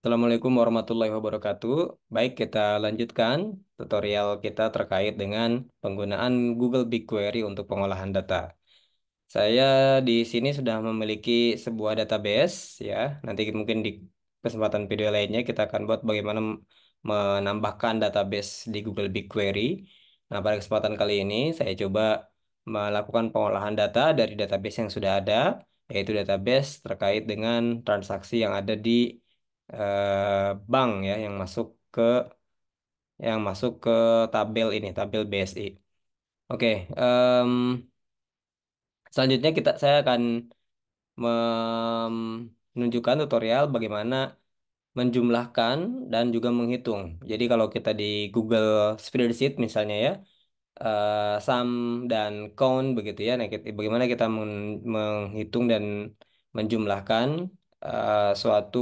Assalamualaikum warahmatullahi wabarakatuh. Baik, kita lanjutkan tutorial kita terkait dengan penggunaan Google BigQuery untuk pengolahan data. Saya di sini sudah memiliki sebuah database ya. Nanti mungkin di kesempatan video lainnya kita akan buat bagaimana menambahkan database di Google BigQuery. Nah, pada kesempatan kali ini saya coba melakukan pengolahan data dari database yang sudah ada, yaitu database terkait dengan transaksi yang ada di bank ya, yang masuk ke tabel ini, tabel BSI. Oke, em, selanjutnya saya akan menunjukkan tutorial bagaimana menjumlahkan dan juga menghitung. Jadi kalau kita di Google Spreadsheet misalnya ya, sum dan count begitu ya. Nah, bagaimana kita menghitung dan menjumlahkan suatu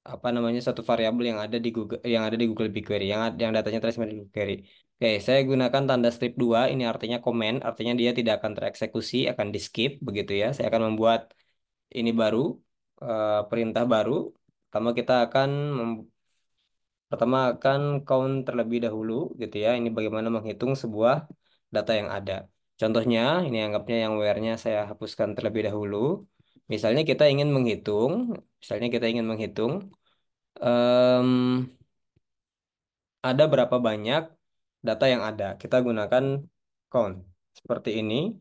apa namanya suatu variabel yang ada di Google BigQuery yang datanya tersimpan di Google Query. Oke, saya gunakan tanda strip 2. Ini artinya komen, artinya dia tidak akan tereksekusi, akan di skip begitu ya. Saya akan membuat ini baru, perintah baru. Pertama kita akan pertama akan count terlebih dahulu gitu ya. Ini bagaimana menghitung sebuah data yang ada. Contohnya, ini anggapnya yang where-nya saya hapuskan terlebih dahulu. Misalnya kita ingin menghitung, misalnya kita ingin menghitung em, ada berapa banyak data yang ada. Kita gunakan count seperti ini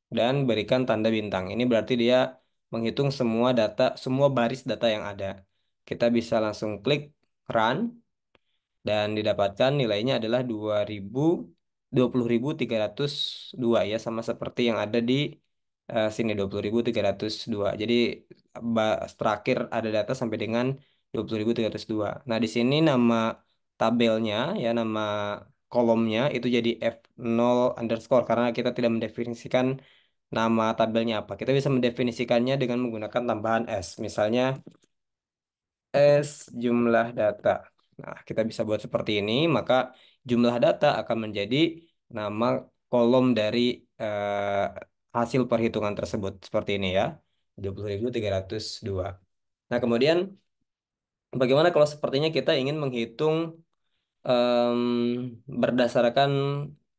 dan berikan tanda bintang. Ini berarti dia menghitung semua data, semua baris data yang ada. Kita bisa langsung klik run dan didapatkan nilainya adalah 20.302 ya, sama seperti yang ada di sini 20.302. Jadi terakhir ada data sampai dengan 20.302. Nah, di sini nama tabelnya ya, nama kolomnya itu jadi F0 underscore karena kita tidak mendefinisikan nama tabelnya apa. Kita bisa mendefinisikannya dengan menggunakan tambahan S. Misalnya S jumlah data. Nah, kita bisa buat seperti ini, maka jumlah data akan menjadi nama kolom dari hasil perhitungan tersebut. Seperti ini ya, 20.302. Nah, kemudian bagaimana kalau sepertinya kita ingin menghitung berdasarkan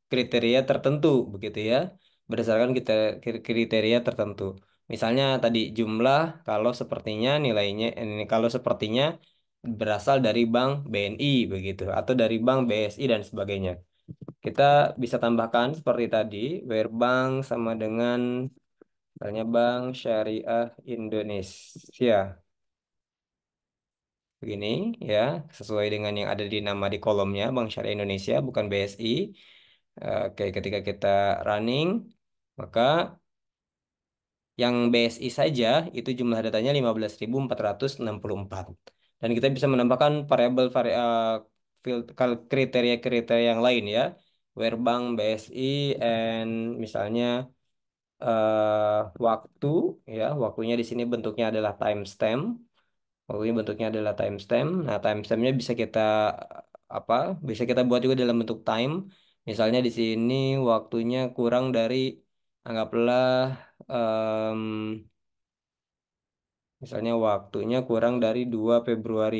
kriteria tertentu begitu ya, berdasarkan kita kriteria tertentu. Misalnya tadi jumlah, kalau sepertinya nilainya ini kalau sepertinya berasal dari bank BNI begitu atau dari bank BSI dan sebagainya. Kita bisa tambahkan seperti tadi, where bank sama dengan misalnya Bank Syariah Indonesia. Begini ya, sesuai dengan yang ada di nama di kolomnya, Bank Syariah Indonesia bukan BSI. Oke, ketika kita running, maka yang BSI saja itu jumlah datanya 15.464. Dan kita bisa menambahkan variabel kriteria-kriteria yang lain ya. Where Bank BSI and misalnya waktu ya, waktunya di sini bentuknya adalah timestamp. Oh, ini bentuknya adalah timestamp. Nah, timestampnya bisa kita apa? Bisa kita buat juga dalam bentuk time. Misalnya di sini waktunya kurang dari anggaplah em, misalnya waktunya kurang dari 2 Februari.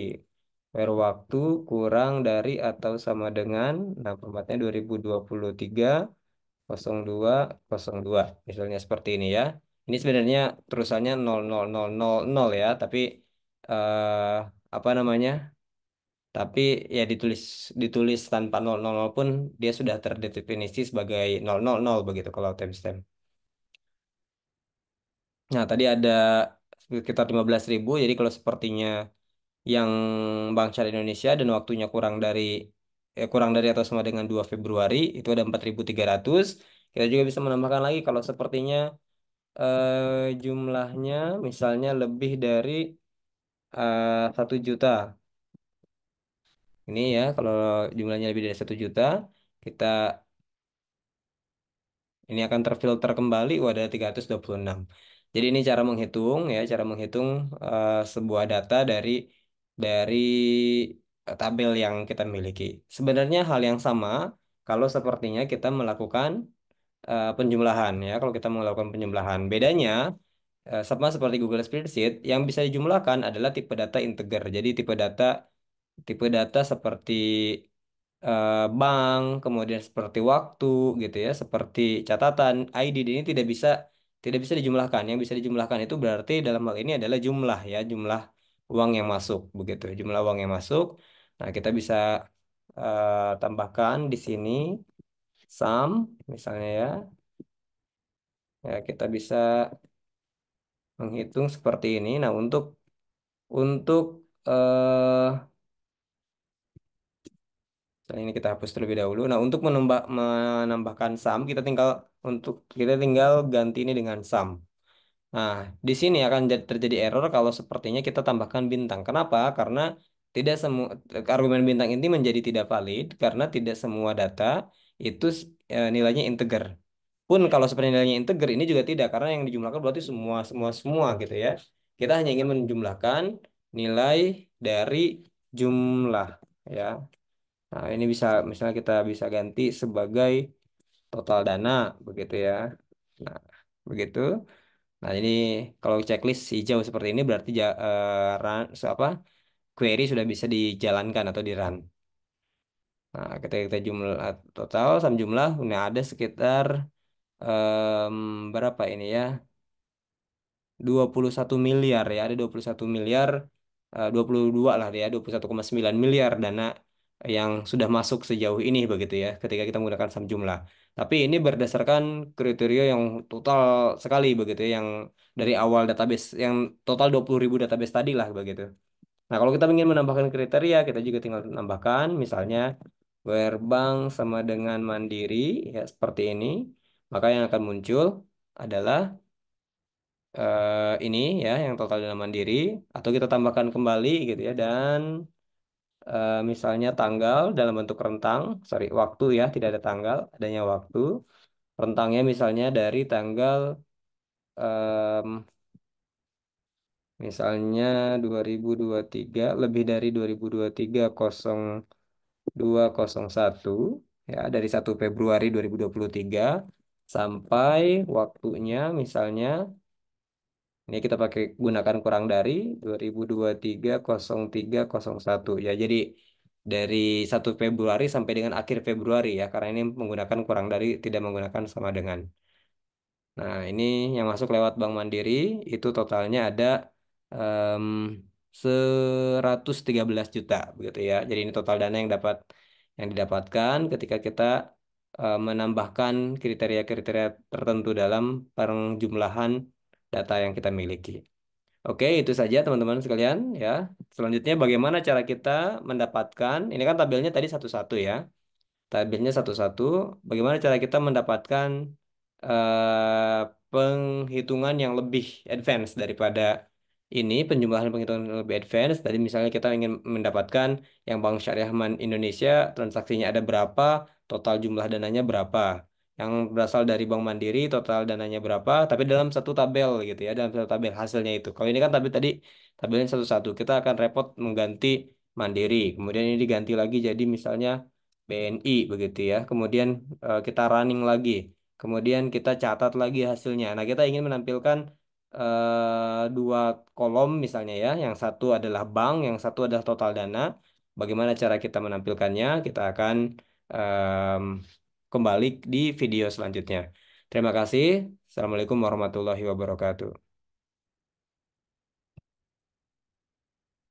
Per waktu kurang dari atau sama dengan, nah formatnya 2023 0202 misalnya seperti ini ya. Ini sebenarnya terusannya 00000 ya, tapi eh apa namanya? Tapi ya ditulis ditulis tanpa 000 pun dia sudah terdefinisi sebagai 000 begitu kalau timestamp. Nah, tadi ada sekitar 15.000. Jadi kalau sepertinya yang Bank Syariah Indonesia dan waktunya kurang dari atau sama dengan 2 Februari itu ada 4.300. Kita juga bisa menambahkan lagi kalau sepertinya jumlahnya misalnya lebih dari 1 juta. Ini ya, kalau jumlahnya lebih dari 1 juta, kita ini akan terfilter kembali. Ada 326. Jadi ini cara menghitung ya, cara menghitung sebuah data dari tabel yang kita miliki. Sebenarnya hal yang sama kalau sepertinya kita melakukan penjumlahan ya. Kalau kita melakukan penjumlahan, bedanya sama seperti Google Spreadsheet, yang bisa dijumlahkan adalah tipe data integer. Jadi tipe data seperti bank, kemudian seperti waktu gitu ya, seperti catatan, ID ini tidak bisa dijumlahkan. Yang bisa dijumlahkan itu berarti dalam hal ini adalah jumlah ya, jumlah uang yang masuk begitu, jumlah uang yang masuk. Nah, kita bisa tambahkan di sini sum misalnya ya. Ya, kita bisa menghitung seperti ini. Nah, untuk eh nah, ini kita hapus terlebih dahulu. Nah, untuk menambahkan sum, kita tinggal ganti ini dengan sum. Nah, di sini akan terjadi error kalau sepertinya kita tambahkan bintang. Kenapa? Karena tidak semua argumen bintang ini menjadi tidak valid karena tidak semua data itu nilainya integer. Pun kalau seperti nilainya integer ini juga tidak karena yang dijumlahkan berarti semua semua semua gitu ya. Kita hanya ingin menjumlahkan nilai dari jumlah ya. Nah, ini bisa misalnya kita bisa ganti sebagai total dana begitu ya. Nah, begitu. Nah, ini kalau checklist hijau seperti ini berarti query sudah bisa dijalankan atau di run. Nah, kita jumlah total sama jumlah, nah ada sekitar berapa ini ya? 21 miliar ya, ada 21 miliar, 22 lah ya, 21,9 miliar dana yang sudah masuk sejauh ini begitu ya, ketika kita menggunakan sum jumlah. Tapi ini berdasarkan kriteria yang total sekali begitu ya, yang dari awal database, yang total 20.000 database tadi lah begitu. Nah, kalau kita ingin menambahkan kriteria, kita juga tinggal menambahkan, misalnya, where bank sama dengan Mandiri, ya seperti ini. Maka yang akan muncul adalah ini ya yang total dana mandiri atau kita tambahkan kembali gitu ya dan misalnya tanggal dalam bentuk rentang, sorry waktu ya tidak ada tanggal, adanya waktu. Rentangnya misalnya dari tanggal em, misalnya 2023 lebih dari 2023 0201 ya dari 1 Februari 2023 sampai waktunya misalnya ini kita pakai gunakan kurang dari 2023 0301 ya. Jadi dari 1 Februari sampai dengan akhir Februari ya. Karena ini menggunakan kurang dari tidak menggunakan sama dengan. Nah, ini yang masuk lewat Bank Mandiri itu totalnya ada em, 113 juta begitu ya. Jadi ini total dana yang didapatkan ketika kita menambahkan kriteria-kriteria tertentu dalam penjumlahan data yang kita miliki. Oke, itu saja teman-teman sekalian ya. Selanjutnya bagaimana cara kita mendapatkan, ini kan tabelnya tadi satu-satu ya. Tabelnya satu-satu, bagaimana cara kita mendapatkan eh, penghitungan yang lebih advance daripada ini, penjumlahan penghitungan yang lebih advance. Tadi misalnya kita ingin mendapatkan yang Bank Syariah Indonesia, transaksinya ada berapa, total jumlah dananya berapa. Yang berasal dari Bank Mandiri, total dananya berapa, tapi dalam satu tabel gitu ya, dalam satu tabel hasilnya itu. Kalau ini kan tabelnya satu-satu, kita akan repot mengganti Mandiri, kemudian ini diganti lagi jadi misalnya BNI begitu ya. Kemudian kita running lagi. Kemudian kita catat lagi hasilnya. Nah, kita ingin menampilkan dua kolom misalnya ya. Yang satu adalah bank, yang satu adalah total dana. Bagaimana cara kita menampilkannya? Kita akan em, kembali di video selanjutnya. Terima kasih. Assalamualaikum warahmatullahi wabarakatuh.